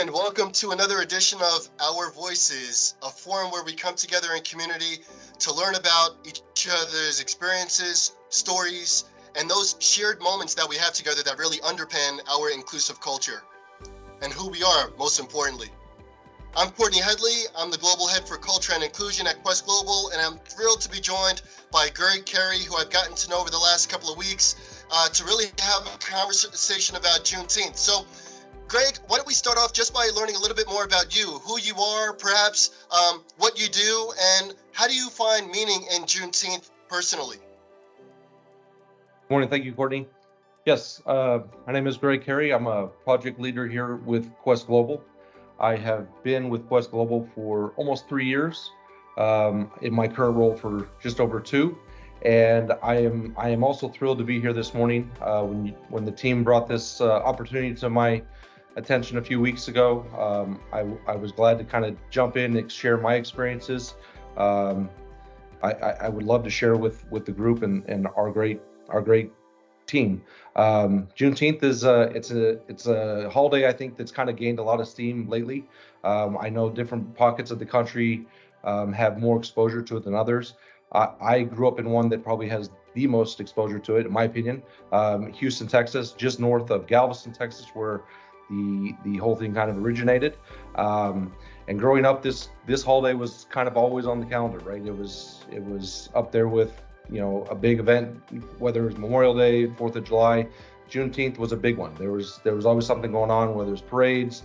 and welcome to another edition of Our Voices, a forum where we come together in community to learn about each other's experiences, stories, and those shared moments that we have together that really underpin our inclusive culture and who we are, most importantly. I'm Courtney Headley. I'm the Global Head for Culture and Inclusion at Quest Global, and I'm thrilled to be joined by Carey, who I've gotten to know over the last couple of weeks, to really have a conversation about Juneteenth. So, Greg, why don't we start off just by learning a little bit more about you, who you are, perhaps what you do, and how do you find meaning in Juneteenth personally? Morning. Thank you, Courtney. Yes, my name is Carey. I'm a project leader here with Quest Global. I have been with Quest Global for almost 3 years, in my current role for just over 2. And I am also thrilled to be here this morning. When the team brought this opportunity to my attention a few weeks ago, I was glad to kind of jump in and share my experiences. I would love to share with the group and our great team. Juneteenth is it's a holiday I think that's kind of gained a lot of steam lately. I know different pockets of the country have more exposure to it than others. I grew up in one that probably has the most exposure to it, in my opinion. Houston, Texas, just north of Galveston, Texas, where the whole thing kind of originated. And growing up, this holiday was kind of always on the calendar, right? It was up there with, a big event, whether it was Memorial Day, 4th of July. Juneteenth was a big one. There was always something going on, whether it's parades,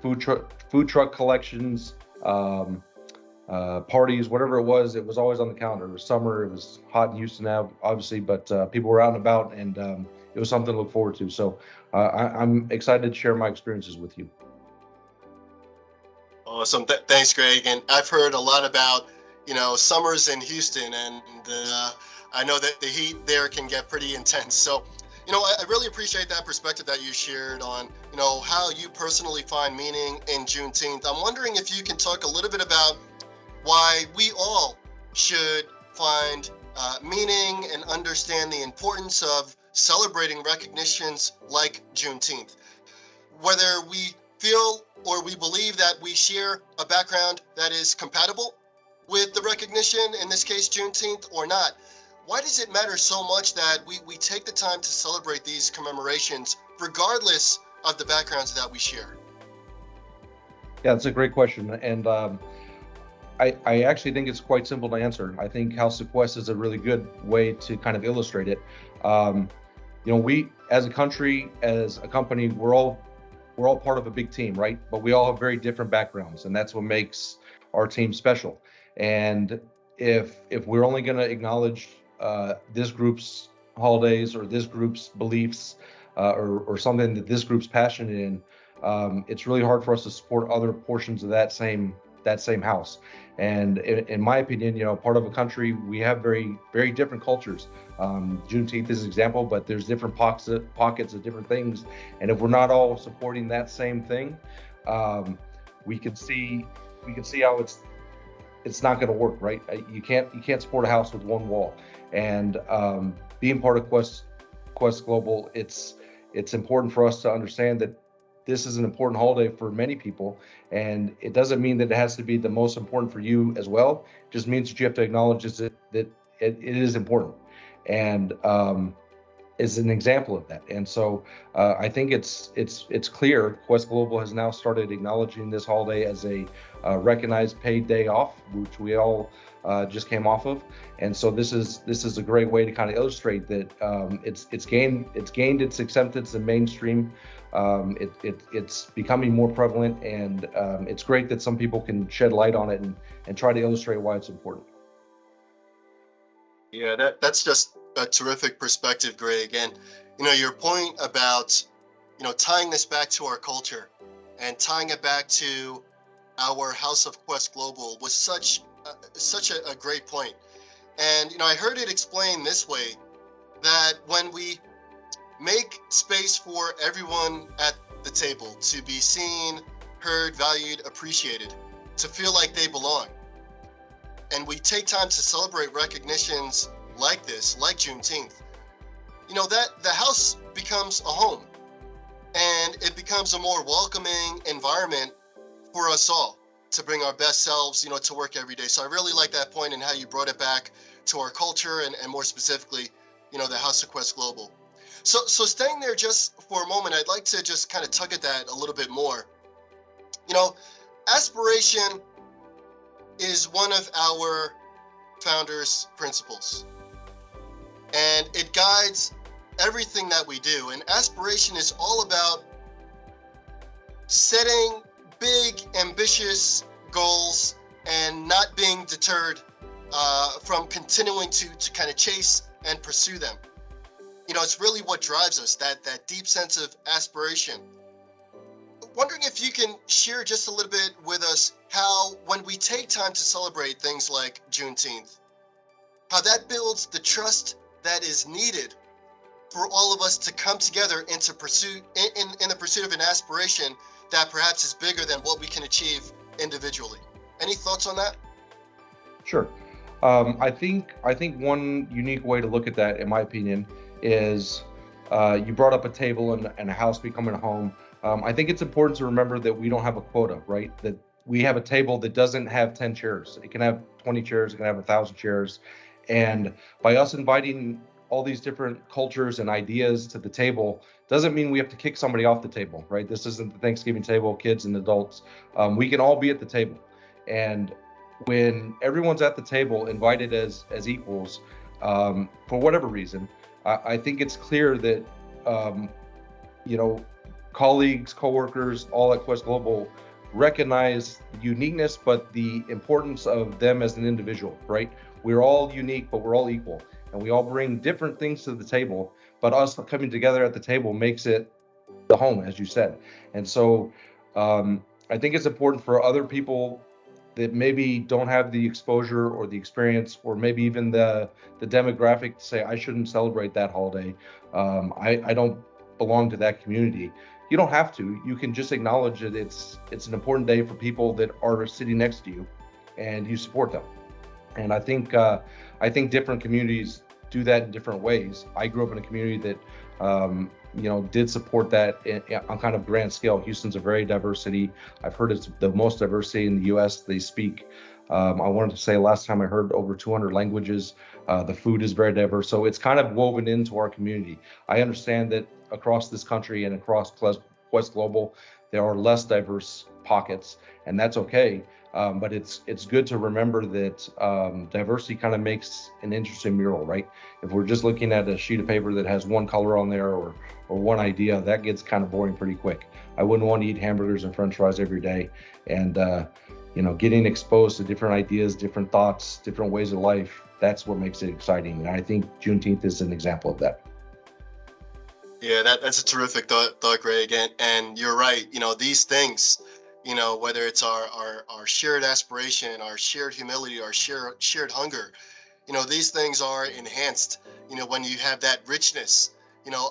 food truck collections, parties, whatever it was always on the calendar. It was summer, it was hot in Houston now, obviously, but people were out and about, and it was something to look forward to. So I'm excited to share my experiences with you. Awesome. Thanks, Greg. And I've heard a lot about, summers in Houston, and I know that the heat there can get pretty intense. So, I really appreciate that perspective that you shared on, how you personally find meaning in Juneteenth. I'm wondering if you can talk a little bit about why we all should find meaning and understand the importance of celebrating recognitions like Juneteenth. Whether we feel or we believe that we share a background that is compatible with the recognition, in this case Juneteenth, or not, why does it matter so much that we take the time to celebrate these commemorations regardless of the backgrounds that we share? Yeah, that's a great question. And I actually think it's quite simple to answer. I think House of Quest is a really good way to kind of illustrate it. We, as a country, as a company, we're all part of a big team, right? But we all have very different backgrounds, and that's what makes our team special. And if we're only going to acknowledge this group's holidays or this group's beliefs or something that this group's passionate in, it's really hard for us to support other portions of that same house. And in my opinion, part of a country, we have very, very different cultures. Juneteenth is an example, but there's different pockets of different things. And if we're not all supporting that same thing, we can see how it's not going to work, right? You can't support a house with one wall. And being part of Quest Global, it's important for us to understand that this is an important holiday for many people, and it doesn't mean that it has to be the most important for you as well. It just means that you have to acknowledge that it is important, and is an example of that. And so I think it's clear Quest Global has now started acknowledging this holiday as a recognized paid day off, which we all just came off of. And so this is a great way to kind of illustrate that it's gained its acceptance in mainstream. It's becoming more prevalent, and it's great that some people can shed light on it and try to illustrate why it's important. Yeah, that's just a terrific perspective, Greg. And your point about tying this back to our culture and tying it back to our House of Quest Global was such a great point. And I heard it explained this way, that when we make space for everyone at the table to be seen, heard, valued, appreciated, to feel like they belong, and we take time to celebrate recognitions like this, like Juneteenth, that the house becomes a home. and it becomes a more welcoming environment for us all to bring our best selves, to work every day. So I really like that point and how you brought it back to our culture and more specifically, the House of Quest Global. So staying there just for a moment, I'd like to just kind of tug at that a little bit more. Aspiration is one of our founders' principles, and it guides everything that we do. And aspiration is all about setting big, ambitious goals and not being deterred from continuing to kind of chase and pursue them. It's really what drives us, that deep sense of aspiration. Wondering if you can share just a little bit with us how, when we take time to celebrate things like Juneteenth, how that builds the trust that is needed for all of us to come together in the pursuit of an aspiration that perhaps is bigger than what we can achieve individually. Any thoughts on that? Sure. I think one unique way to look at that, in my opinion, is you brought up a table and a house becoming a home. I think it's important to remember that we don't have a quota, right? That we have a table that doesn't have 10 chairs. It can have 20 chairs, it can have 1,000 chairs. And by us inviting all these different cultures and ideas to the table doesn't mean we have to kick somebody off the table, right? This isn't the Thanksgiving table, kids and adults. We can all be at the table. And when everyone's at the table, invited as equals, for whatever reason, I think it's clear that, colleagues, coworkers, all at Quest Global recognize the uniqueness, but the importance of them as an individual, right? We're all unique, but we're all equal. And we all bring different things to the table, but us coming together at the table makes it the home, as you said. And so I think it's important for other people that maybe don't have the exposure or the experience, or maybe even the demographic, to say, I shouldn't celebrate that holiday. I don't belong to that community. You don't have to. You can just acknowledge that it's an important day for people that are sitting next to you, and you support them. And I think different communities do that in different ways. I grew up in a community that did support that on kind of grand scale. Houston's a very diverse city. I've heard it's the most diversity in the U.S. They speak, I wanted to say last time I heard, over 200 languages. The food is very diverse. So it's kind of woven into our community. I understand that across this country and across Quest Global, there are less diverse pockets, and that's okay. But it's good to remember that diversity kind of makes an interesting mural, right? If we're just looking at a sheet of paper that has one color on there or one idea, that gets kind of boring pretty quick. I wouldn't want to eat hamburgers and French fries every day. And getting exposed to different ideas, different thoughts, different ways of life, that's what makes it exciting. And I think Juneteenth is an example of that. Yeah, that's a terrific thought, Greg. And you're right. These things, whether it's our shared aspiration, our shared humility, our shared hunger, these things are enhanced, when you have that richness,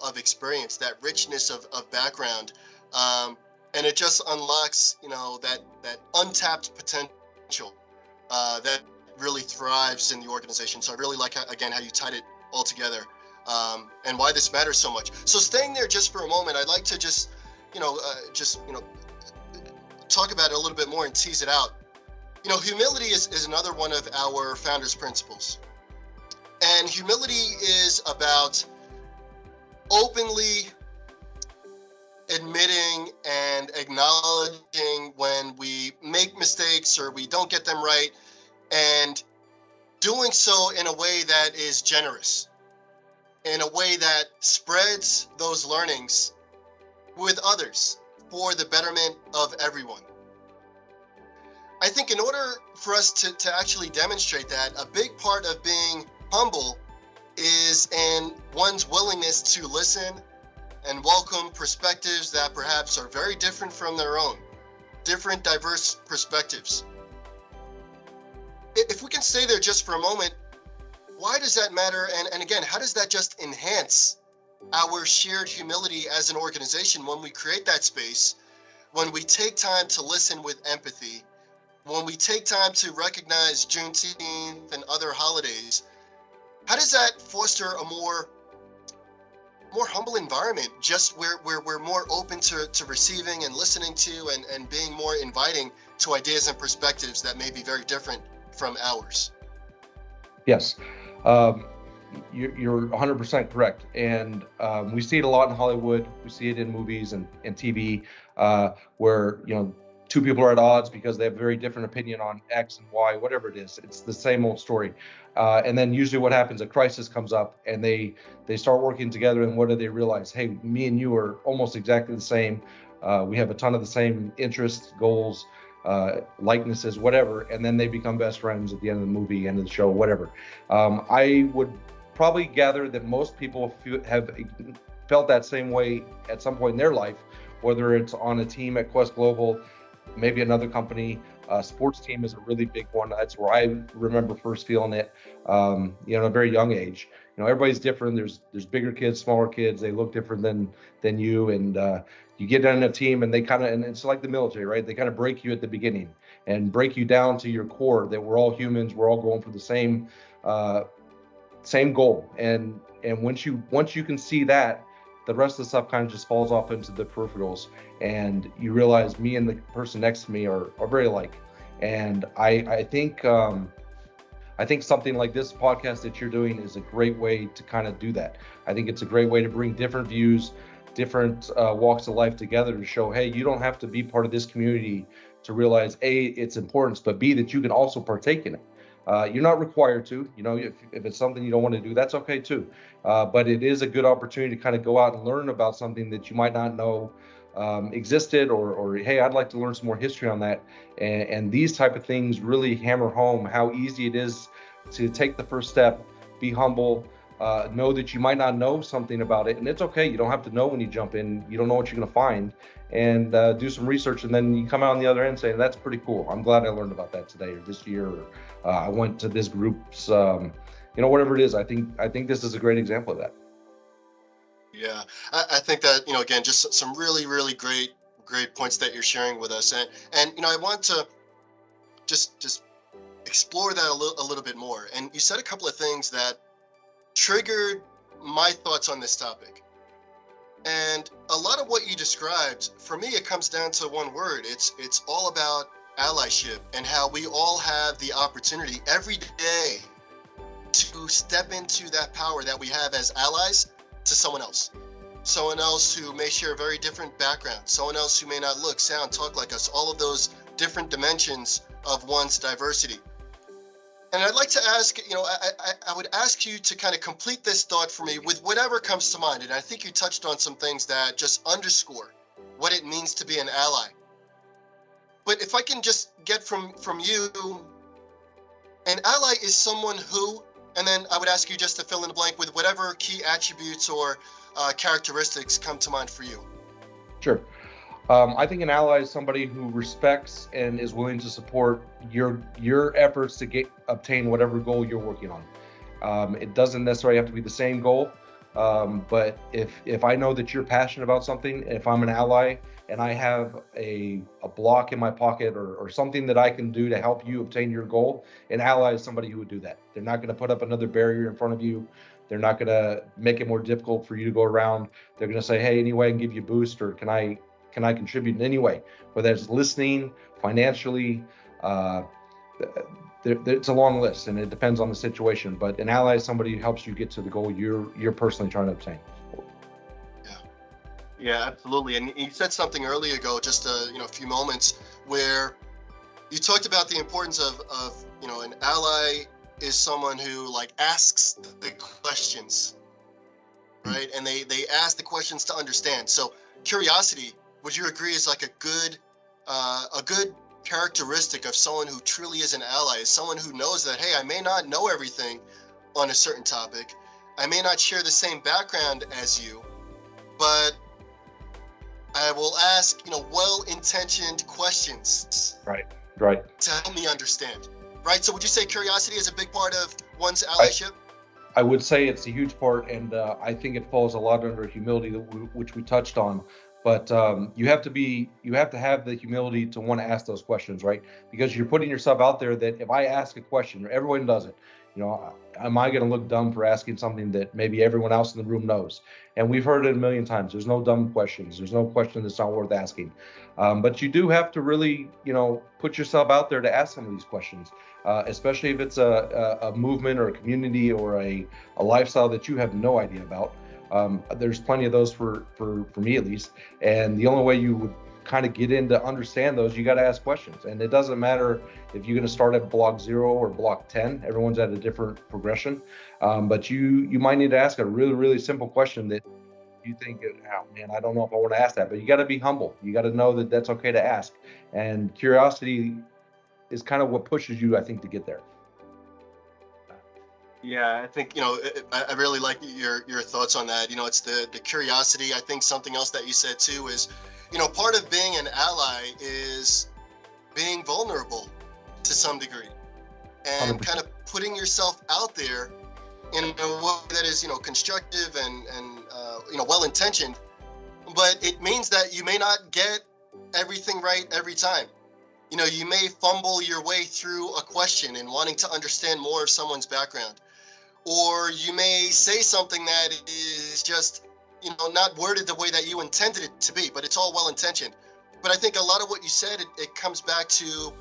of experience, that richness of background. And it just unlocks, that untapped potential that really thrives in the organization. So I really like, how you tied it all together, and why this matters so much. So staying there just for a moment, I'd like to just talk about it a little bit more and tease it out. Humility is another one of our founders' principles. And humility is about openly admitting and acknowledging when we make mistakes or we don't get them right, and doing so in a way that is generous, in a way that spreads those learnings with others for the betterment of everyone. I think in order for us to actually demonstrate that, a big part of being humble is in one's willingness to listen and welcome perspectives that perhaps are very different from their own, different, diverse perspectives. If we can stay there just for a moment, why does that matter? And again, how does that just enhance our shared humility as an organization when we create that space, when we take time to listen with empathy, when we take time to recognize Juneteenth and other holidays? How does that foster a more more humble environment, just where we're more open to receiving and listening to, and being more inviting to ideas and perspectives that may be very different from ours. Yes, you're 100% correct. And we see it a lot in Hollywood. We see it in movies and TV, where, two people are at odds because they have a very different opinion on X and Y, whatever it is. It's the same old story. And then usually what happens, a crisis comes up and they start working together. And what do they realize? Hey, me and you are almost exactly the same. We have a ton of the same interests, goals, likenesses, whatever. And then they become best friends at the end of the movie, end of the show, whatever. I would probably gather that most people have felt that same way at some point in their life, whether it's on a team at Quest Global, maybe another company. Sports team is a really big one. That's where I remember first feeling it, at a very young age. Everybody's different. There's bigger kids, smaller kids. They look different than you. And you get on a team and and it's like the military, right? They kind of break you at the beginning and break you down to your core, that we're all humans. We're all going for the same goal. And once you can see that, the rest of the stuff kind of just falls off into the peripherals, and you realize me and the person next to me are very alike. And I think something like this podcast that you're doing is a great way to kind of do that. I think it's a great way to bring different views, different walks of life together to show, hey, you don't have to be part of this community to realize A, its importance, but B, that you can also partake in it. You're not required to, if it's something you don't want to do, that's okay too. But it is a good opportunity to kind of go out and learn about something that you might not know existed, or hey, I'd like to learn some more history on that. And these type of things really hammer home how easy it is to take the first step, be humble, know that you might not know something about it. And it's okay. You don't have to know when you jump in. You don't know what you're going to find. And do some research, and then you come out on the other end saying, that's pretty cool. I'm glad I learned about that today or this year. Or I went to this group's, whatever it is. I think this is a great example of that. Yeah, I think that, again, just some really, really great points that you're sharing with us. And I want to just explore that a little bit more. And you said a couple of things that triggered my thoughts on this topic. And a lot of what you described, for me, it comes down to one word. It's all about allyship, and how we all have the opportunity every day to step into that power that we have as allies to someone else who may share a very different background, someone else who may not look, sound, talk like us, all of those different dimensions of one's diversity. And I'd like to ask, I would ask you to kind of complete this thought for me with whatever comes to mind. And I think you touched on some things that just underscore what it means to be an ally. But if I can just get from you, an ally is someone who, and then I would ask you just to fill in the blank with whatever key attributes or characteristics come to mind for you. Sure. I think an ally is somebody who respects and is willing to support your efforts to obtain whatever goal you're working on. It doesn't necessarily have to be the same goal, but if I know that you're passionate about something, if I'm an ally and I have a block in my pocket or something that I can do to help you obtain your goal, an ally is somebody who would do that. They're not going to put up another barrier in front of you. They're not going to make it more difficult for you to go around. They're going to say, hey, any way I can give you a boost, or can I contribute in any way, whether it's listening, financially. It's a long list, and it depends on the situation. But an ally is somebody who helps you get to the goal you're personally trying to obtain. Yeah, absolutely. And you said something earlier ago, just a few moments, where you talked about the importance of an ally is someone who asks the questions, right? And they ask the questions to understand. So curiosity, would you agree, is like a good characteristic of someone who truly is an ally, is someone who knows that, hey, I may not know everything on a certain topic. I may not share the same background as you, but I will ask, well-intentioned questions. Right. To help me understand. Right. So would you say curiosity is a big part of one's allyship? I would say it's a huge part, and I think it falls a lot under humility, which we touched on. But you have to have the humility to want to ask those questions, right? Because you're putting yourself out there that if I ask a question, everyone does it. am I going to look dumb for asking something that maybe everyone else in the room knows? And we've heard it a million times. There's no dumb questions. There's no question that's not worth asking. But you do have to really, put yourself out there to ask some of these questions, especially if it's a movement or a community or a lifestyle that you have no idea about. There's plenty of those for me at least. And the only way you would kind of get in to understand those, you got to ask questions. And it doesn't matter if you're going to start at block 0 or block 10. Everyone's at a different progression. But you might need to ask a really, really simple question that you think, oh man, I don't know if I want to ask that. But you got to be humble. You got to know that that's okay to ask. And curiosity is kind of what pushes you, I think, to get there. Yeah, I think, I really like your thoughts on that. It's the curiosity. I think something else that you said too is, part of being an ally is being vulnerable to some degree and 100%. kind of putting yourself out there in a way that is, constructive and well-intentioned, but it means that you may not get everything right every time. You may fumble your way through a question and wanting to understand more of someone's background, or you may say something that is just not worded the way that you intended it to be, but it's all well-intentioned. But I think a lot of what you said, it comes back to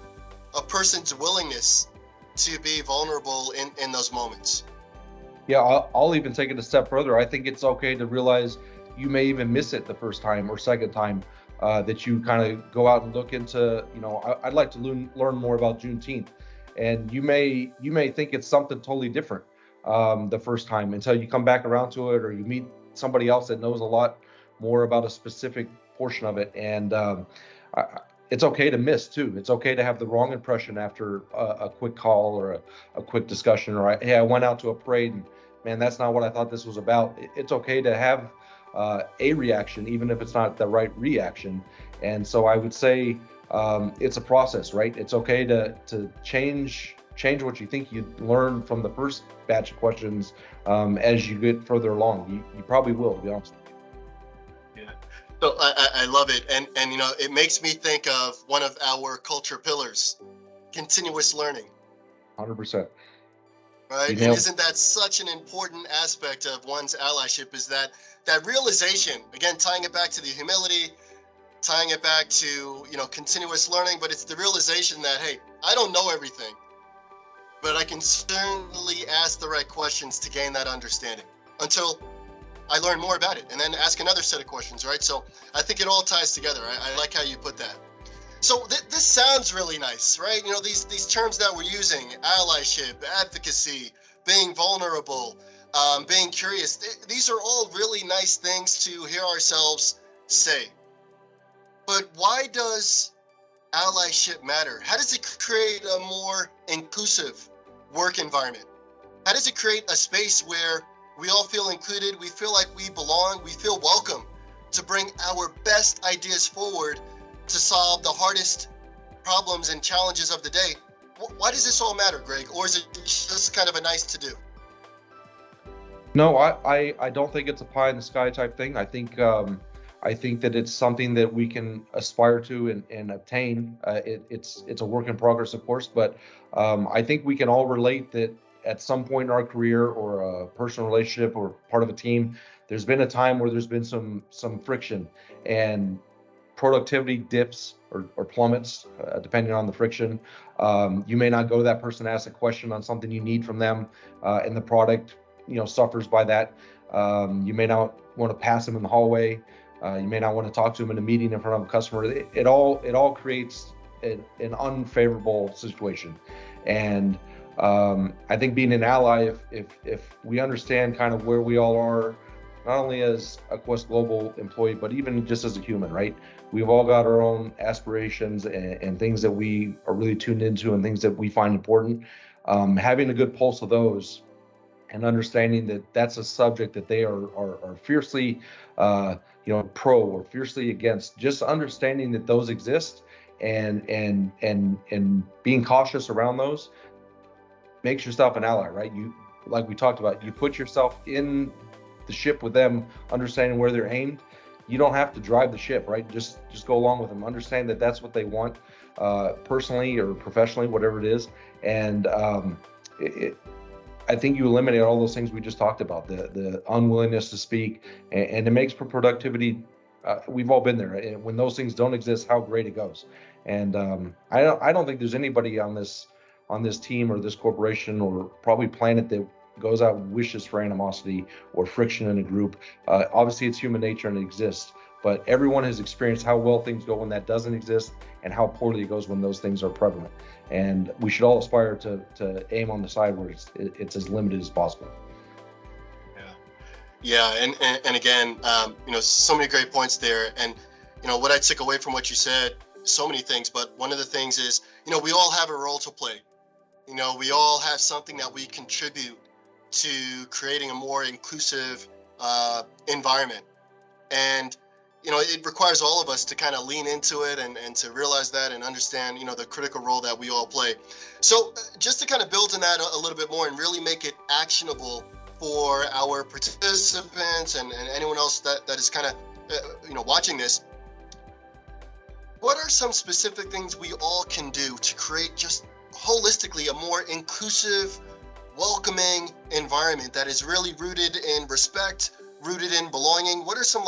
a person's willingness to be vulnerable in those moments. Yeah, I'll even take it a step further. I think it's okay to realize you may even miss it the first time or second time that you kind of go out and look into, I'd like to learn more about Juneteenth. And you may think it's something totally different the first time until you come back around to it, or you meet somebody else that knows a lot more about a specific portion of it. And it's okay to miss too. It's okay to have the wrong impression after a quick call or a quick discussion, or hey, I went out to a parade and man, that's not what I thought this was about. It's okay to have a reaction, even if it's not the right reaction. And so I would say it's a process, right? It's okay to change what you think you learned from the first batch of questions as you get further along. You probably will, to be honest. Yeah. So I love it. And it makes me think of one of our culture pillars, continuous learning. 100%. Right? And isn't that such an important aspect of one's allyship, is that realization, again, tying it back to the humility, tying it back to, continuous learning, but it's the realization that, hey, I don't know everything, but I can certainly ask the right questions to gain that understanding until I learn more about it, and then ask another set of questions, right? So I think it all ties together. I like how you put that. So this sounds really nice, right? These terms that we're using, allyship, advocacy, being vulnerable, being curious, these are all really nice things to hear ourselves say. But why does allyship matter? How does it create a more inclusive work environment? How does it create a space where we all feel included, we feel like we belong, we feel welcome to bring our best ideas forward to solve the hardest problems and challenges of the day? Why does this all matter, Greg? Or is it just kind of a nice to do? No, I don't think it's a pie in the sky type thing. I think that it's something that we can aspire to and obtain. It's a work in progress, of course, but I think we can all relate that at some point in our career or a personal relationship or part of a team, there's been a time where there's been some friction and productivity dips or plummets depending on the friction. You may not go to that person to ask a question on something you need from them, and the product suffers by that. You may not want to pass them in the hallway. You may not want to talk to them in a meeting in front of a customer. It all creates an unfavorable situation. And I think being an ally, if we understand kind of where we all are, not only as a Quest Global employee, but even just as a human, right? We've all got our own aspirations and things that we are really tuned into and things that we find important. Having a good pulse of those and understanding that that's a subject that they are fiercely pro or fiercely against, just understanding that those exist and being cautious around those makes yourself an ally, right? You, like we talked about, you put yourself in the ship with them, understanding where they're aimed. You don't have to drive the ship, right? Just go along with them. Understand that that's what they want, personally or professionally, whatever it is. And I I think you eliminate all those things we just talked about, the unwillingness to speak, and it makes for productivity. We've all been there. And when those things don't exist, how great it goes. And I don't think there's anybody on this team or this corporation or probably planet that goes out and wishes for animosity or friction in a group. Obviously, it's human nature and it exists. But everyone has experienced how well things go when that doesn't exist, and how poorly it goes when those things are prevalent. And we should all aspire to aim on the side where it's as limited as possible. Yeah, and again, so many great points there. And what I took away from what you said, so many things. But one of the things is, we all have a role to play. We all have something that we contribute to creating a more inclusive environment. And it requires all of us to kind of lean into it and to realize that and understand, the critical role that we all play. So just to kind of build on that a little bit more and really make it actionable for our participants and anyone else that is kind of, watching this, what are some specific things we all can do to create just holistically a more inclusive, welcoming environment that is really rooted in respect, rooted in belonging? What are some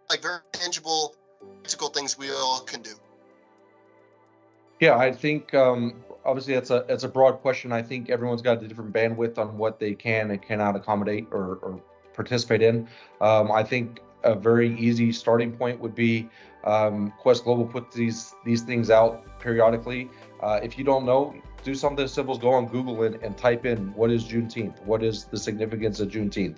like very tangible, practical things we all can do? Yeah, I think obviously that's a broad question. I think everyone's got a different bandwidth on what they can and cannot accommodate or participate in. I think a very easy starting point would be Quest Global puts these things out periodically. If you don't know, do something as simple as go on Google and type in what is Juneteenth, what is the significance of Juneteenth.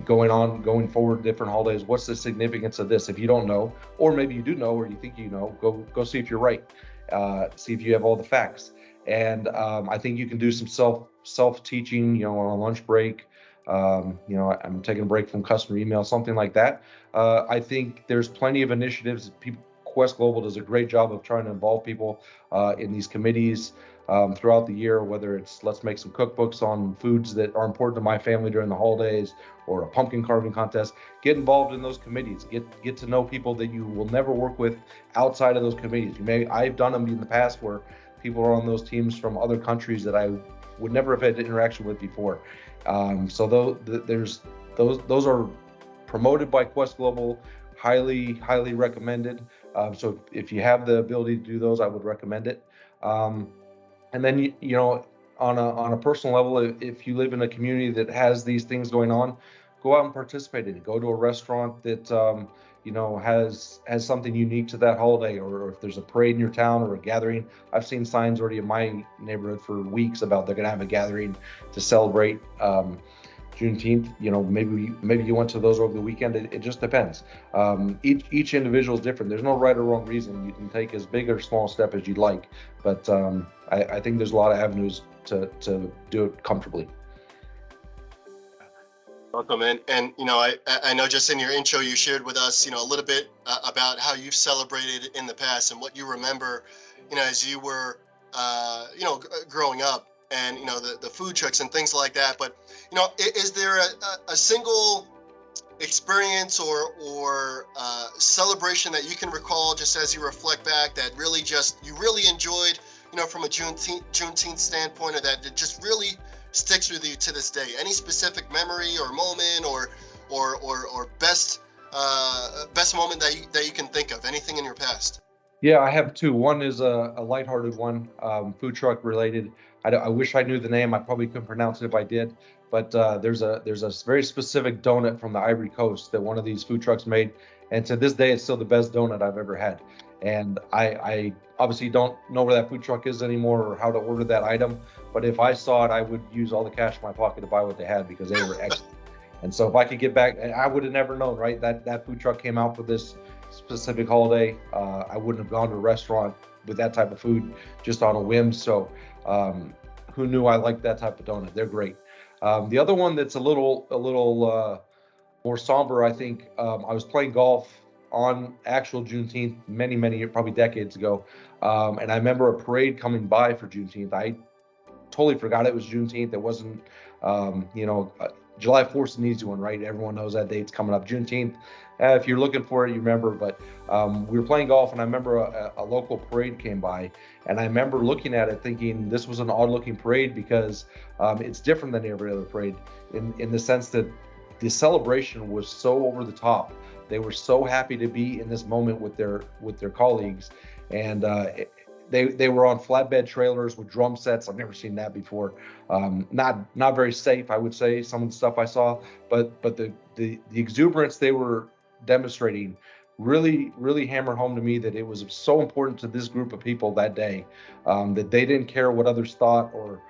Going forward, different holidays, what's the significance of this? If you don't know, or maybe you do know, or you think you know, go see if you're right. See if you have all the facts. And I think you can do some self-teaching, on a lunch break. I'm taking a break from customer email, something like that. I think there's plenty of initiatives. Quest Global does a great job of trying to involve people in these committees throughout the year, whether it's let's make some cookbooks on foods that are important to my family during the holidays, or a pumpkin carving contest. Get involved in those committees. Get to know people that you will never work with outside of those committees. I've done them in the past where people are on those teams from other countries that I would never have had interaction with before. So those are promoted by Quest Global, highly recommended. So if you have the ability to do those, I would recommend it. And then, on a personal level, if you live in a community that has these things going on, go out and participate in it. Go to a restaurant that, has something unique to that holiday, or if there's a parade in your town or a gathering. I've seen signs already in my neighborhood for weeks about they're going to have a gathering to celebrate Juneteenth. Maybe you went to those over the weekend. It just depends. Each individual is different. There's no right or wrong reason. You can take as big or small step as you'd like, but I think there's a lot of avenues to do it comfortably. Welcome. And I know just in your intro you shared with us, a little bit about how you've celebrated in the past and what you remember, as you were, growing up, and the food trucks and things like that. But is there a single experience or celebration that you can recall just as you reflect back that you really enjoyed, from a Juneteenth standpoint, or that it just really sticks with you to this day? Any specific memory or moment or best moment that you can think of? Anything in your past? Yeah, I have two. One is a lighthearted one, food truck related. I wish I knew the name. I probably couldn't pronounce it if I did. But there's a very specific donut from the Ivory Coast that one of these food trucks made, and to this day, it's still the best donut I've ever had. And I obviously don't know where that food truck is anymore or how to order that item. But if I saw it, I would use all the cash in my pocket to buy what they had, because they were excellent. And so if I could get back, I would have never known, right? That food truck came out for this specific holiday. I wouldn't have gone to a restaurant with that type of food just on a whim. So who knew I liked that type of donut? They're great. The other one that's a little more somber, I think, I was playing golf on actual Juneteenth many, probably decades ago. And I remember a parade coming by for Juneteenth. I totally forgot it was Juneteenth. It wasn't, July 4th is an easy one, right? Everyone knows that date's coming up. Juneteenth, if you're looking for it, you remember. But we were playing golf, and I remember a local parade came by, and I remember looking at it thinking this was an odd-looking parade because it's different than every other parade in the sense that the celebration was so over the top. They were so happy to be in this moment with their colleagues, and they were on flatbed trailers with drum sets. I've never seen that before. Not very safe, I would say, some of the stuff I saw, but the exuberance they were demonstrating really hammered home to me that it was so important to this group of people that day, that they didn't care what others thought or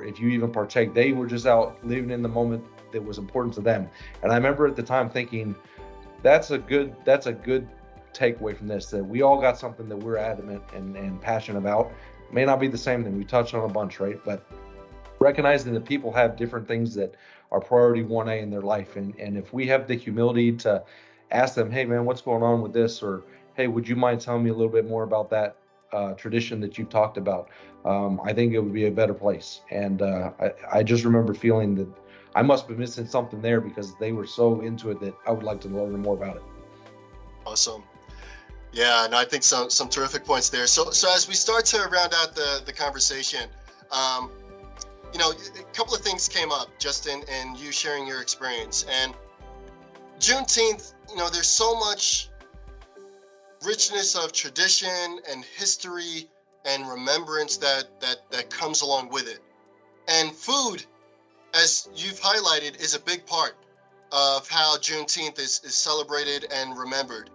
if you even partake. They were just out living in the moment that was important to them. And I remember at the time thinking, that's a good takeaway from this, that we all got something that we're adamant and passionate about. May not be the same thing, we touched on a bunch, right? But recognizing that people have different things that are priority 1A in their life, and if we have the humility to ask them, hey man, what's going on with this, or hey, would you mind telling me a little bit more about that tradition that you've talked about, I think it would be a better place. And I just remember feeling that I must be missing something there because they were so into it that I would like to learn more about it. Awesome. Yeah, and I think some terrific points there. So as we start to round out the conversation, you know, a couple of things came up just in you sharing your experience. And Juneteenth, you know, there's so much richness of tradition and history and remembrance that comes along with it. And food, as you've highlighted, is a big part of how Juneteenth is celebrated and remembered.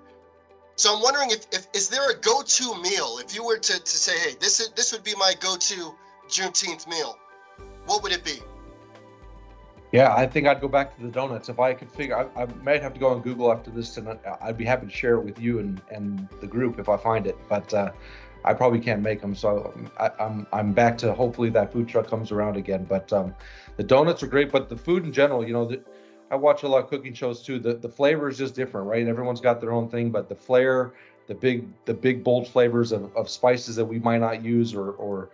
So I'm wondering if is there a go-to meal? If you were to say, hey, this would be my go-to Juneteenth meal, what would it be? Yeah, I think I'd go back to the donuts. If I could figure, I might have to go on Google after this, and I'd be happy to share it with you and the group if I find it. But I probably can't make them, so I'm back to hopefully that food truck comes around again. But the donuts are great, but the food in general, you know, I watch a lot of cooking shows too. The flavor is just different, right? Everyone's got their own thing, but the flair, the big bold flavors of spices that we might not use or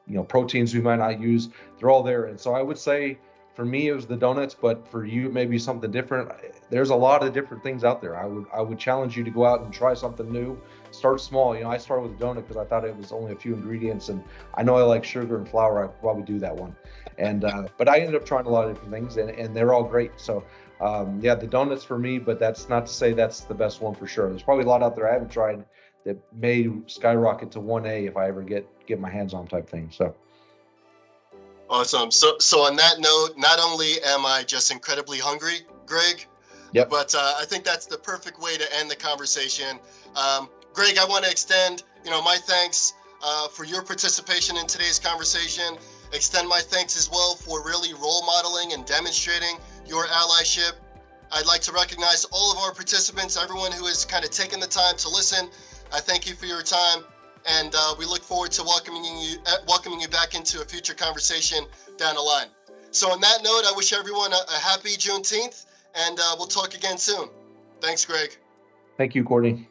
you know, proteins we might not use, they're all there. And so I would say for me it was the donuts, but for you maybe something different. There's a lot of different things out there. I would challenge you to go out and try something new. Start small. You know, I started with a donut because I thought it was only a few ingredients, and I know I like sugar and flour. I'd probably do that one. And but I ended up trying a lot of different things, and they're all great. So yeah, the donuts for me, but that's not to say that's the best one for sure. There's probably a lot out there I haven't tried that may skyrocket to 1A if I ever get my hands on type thing. So awesome. So on that note, not only am I just incredibly hungry, Greg, yep, but I think that's the perfect way to end the conversation. Greg, I want to extend, you know, my thanks for your participation in today's conversation. Extend my thanks as well for really role modeling and demonstrating your allyship. I'd like to recognize all of our participants, everyone who has kind of taken the time to listen. I thank you for your time, and we look forward to welcoming you back into a future conversation down the line. So on that note, I wish everyone a happy Juneteenth, and we'll talk again soon. Thanks, Greg. Thank you, Courtney.